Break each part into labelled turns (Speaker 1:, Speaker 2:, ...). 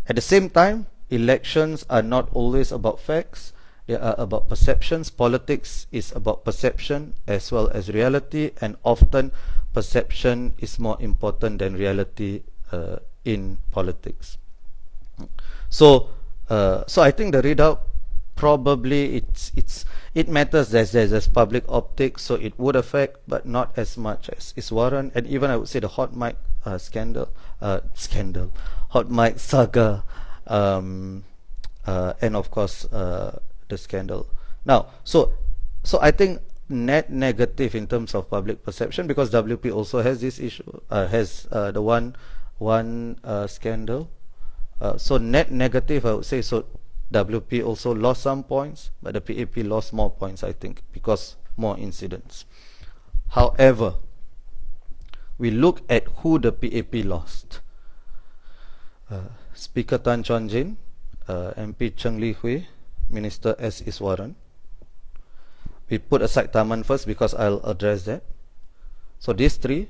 Speaker 1: At the same time, elections are not always about facts. They are about perceptions. Politics is about perception as well as reality, and often perception is more important than reality in politics. So I think the readout probably it matters. There's public optics, so it would affect, but not as much as Iswaran. And even I would say the hot mic hot mic saga, and of course the scandal. Now, so I think net negative in terms of public perception, because WP also has this issue, has the one scandal. So net negative, I would say, so WP also lost some points, but the PAP lost more points, I think, because more incidents. However, we look at who the PAP lost. Speaker Tan Chuan Jin, MP Cheng Li Hui, Minister S. Iswaran. We put aside Taman first because I'll address that. So these three,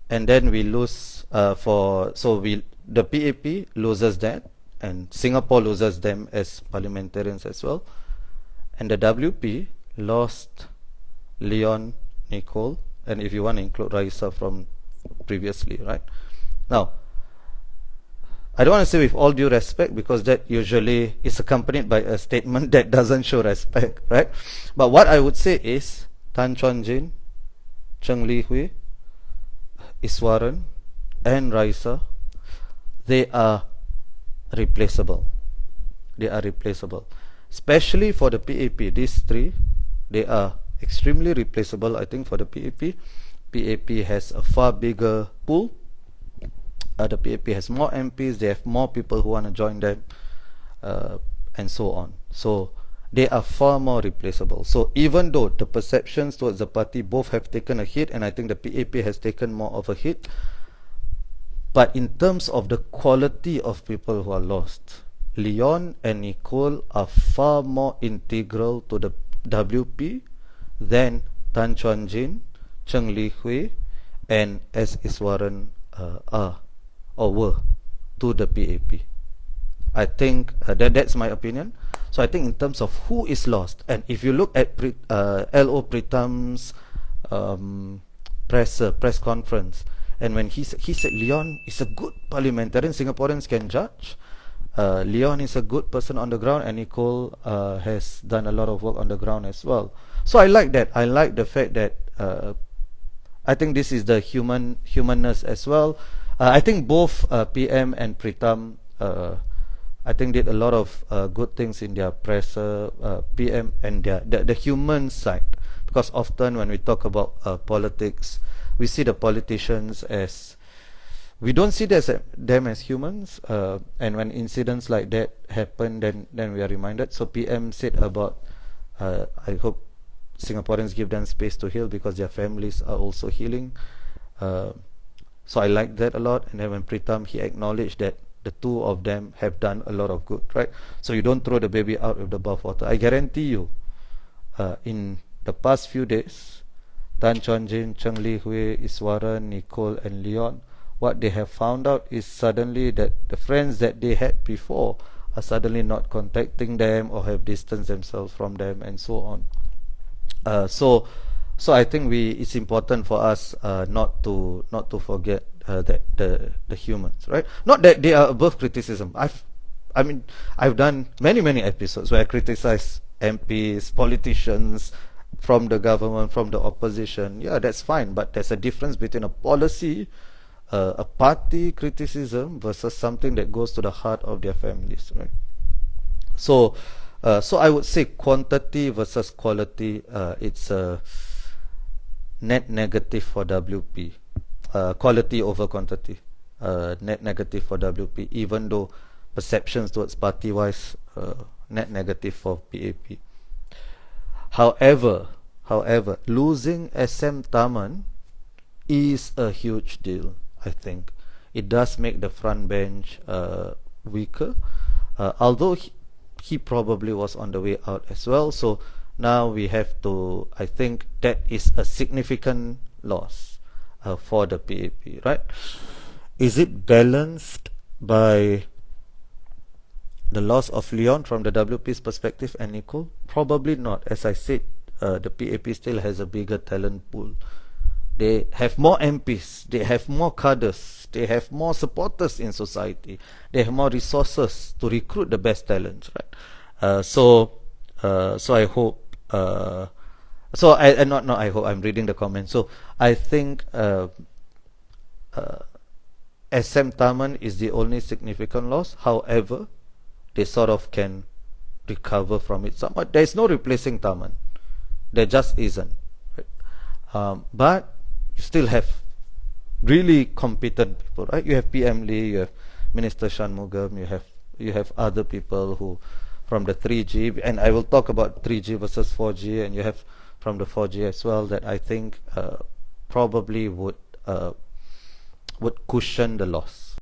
Speaker 1: and then we lose the PAP loses that, and Singapore loses them as parliamentarians as well. And the WP lost Leon, Nicole, and if you want to include Raisa from previously, right? Now, I don't want to say with all due respect, because that usually is accompanied by a statement that doesn't show respect, right? But what I would say is Tan Chuan Jin, Cheng Li Hui, Iswaran, and Raisa, they are replaceable. They are replaceable. Especially for the PAP, these three, they are extremely replaceable, I think, for the PAP. PAP has a far bigger pool. The PAP has more MPs, they have more people who want to join them, and so on. So they are far more replaceable. So even though the perceptions towards the party both have taken a hit, and I think the PAP has taken more of a hit, but in terms of the quality of people who are lost, Leon and Nicole are far more integral to the WP than Tan Chuan Jin, Cheng Li Hui, and S. Iswaran are or were to the PAP. I think that's my opinion. So I think in terms of who is lost, and if you look at L.O. Pritam's press conference, and when he said Leon is a good parliamentarian, Singaporeans can judge. Leon is a good person on the ground, and Nicole has done a lot of work on the ground as well. So I like that. I like the fact that I think this is the humanness as well. I think both PM and Pritam I think did a lot of good things in their press, PM, and the human side, because often when we talk about politics, we see the politicians as, we don't see them as humans, and when incidents like that happen, then we are reminded. So PM said about I hope Singaporeans give them space to heal, because their families are also healing. So I like that a lot. And then when Pritam, he acknowledged that the two of them have done a lot of good, right? So you don't throw the baby out with the bathwater. I guarantee you, in the past few days, Tan Chuan Jin, Cheng Li Hui, Iswaran, Nicole, and Leon, what they have found out is suddenly that the friends that they had before are suddenly not contacting them or have distanced themselves from them, and so on. So I think it's important for us not to forget that the humans, right? Not that they are above criticism. I've done many episodes where I criticize MPs, politicians, from the government, from the opposition. Yeah, that's fine, but there's a difference between a policy, a party criticism versus something that goes to the heart of their families, right? So I would say quantity versus quality, it's a net negative for WP. Quality over quantity, net negative for WP, even though perceptions towards party-wise, net negative for PAP. However, losing SM Taman is a huge deal, I think. It does make the front bench weaker, although he probably was on the way out as well. So now we have to, I think that is a significant loss for the PAP, right? Is it balanced by the loss of Leon from the WP's perspective and Nicole? Probably not. As I said, the PAP still has a bigger talent pool. They have more MPs, they have more cadres, they have more supporters in society, they have more resources to recruit the best talents, right? So I hope, I hope, I'm reading the comments. So I think SM Taman is the only significant loss. However, they sort of can recover from it somewhat. There is no replacing Taman. There just isn't. Right? But you still have really competent people, right? You have PM Lee, you have Minister Shanmugam, you have other people who from the 3G, and I will talk about 3G versus 4G, and you have from the 4G as well, that I think probably would cushion the loss.